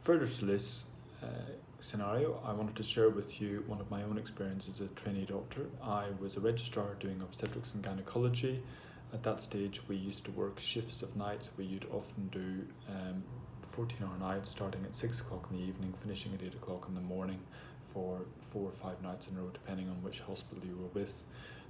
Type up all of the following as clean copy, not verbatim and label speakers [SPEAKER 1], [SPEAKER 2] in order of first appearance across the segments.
[SPEAKER 1] Further to this scenario, I wanted to share with you one of my own experiences as a trainee doctor. I was a registrar doing obstetrics and gynecology. At that stage, we used to work shifts of nights. We'd often do 14-hour nights starting at 6 o'clock in the evening, finishing at 8 o'clock in the morning for 4 or 5 nights in a row, depending on which hospital you were with.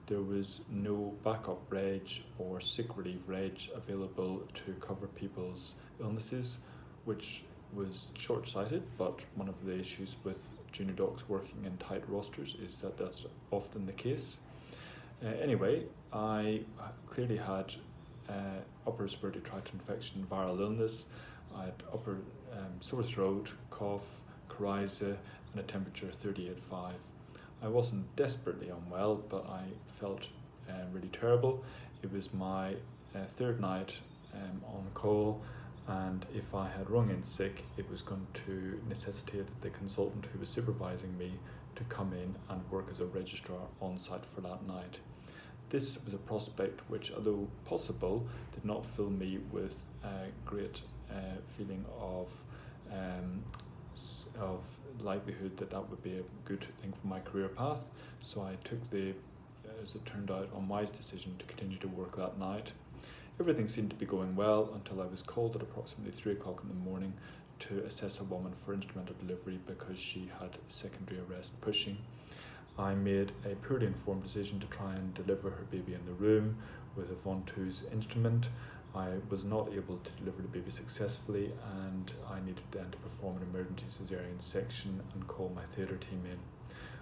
[SPEAKER 1] There was no backup reg or sick relief reg available to cover people's illnesses, which was short-sighted, but one of the issues with junior docs working in tight rosters is that that's often the case. Anyway, I clearly had upper respiratory tract infection, viral illness. I had upper sore throat, cough, coryza, and a temperature of 38.5. I wasn't desperately unwell, but I felt really terrible. It was my third night on call, and if I had rung in sick, it was going to necessitate the consultant who was supervising me to come in and work as a registrar on site for that night. This was a prospect which, although possible, did not fill me with a great feeling of likelihood that that would be a good thing for my career path. So I took the, as it turned out, unwise decision to continue to work that night. Everything seemed to be going well until I was called at approximately 3 o'clock in the morning to assess a woman for instrumental delivery because she had secondary arrest pushing. I made a poorly informed decision to try and deliver her baby in the room with a Ventouse instrument. I was not able to deliver the baby successfully, and I needed then to perform an emergency cesarean section and call my theatre team in.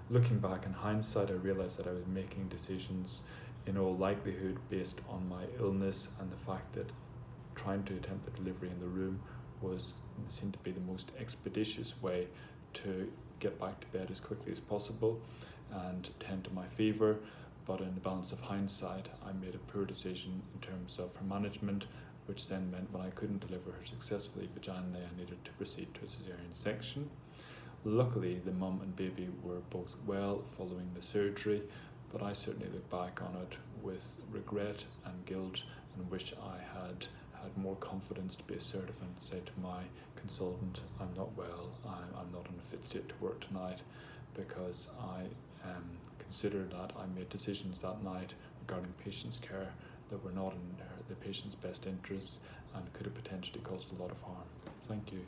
[SPEAKER 1] Looking back in hindsight, I realised that I was making decisions in all likelihood based on my illness, and the fact that trying to attempt the delivery in the room seemed to be the most expeditious way to get back to bed as quickly as possible and tend to my fever. But in the balance of hindsight, I made a poor decision in terms of her management, which then meant when I couldn't deliver her successfully vaginally, I needed to proceed to a cesarean section. Luckily, the mum and baby were both well following the surgery, but I certainly look back on it with regret and guilt and wish I had more confidence to be assertive and say to my consultant, I'm not well, I'm not in a fit state to work tonight, because I consider that I made decisions that night regarding patient's care that were not in the patient's best interests and could have potentially caused a lot of harm. Thank you.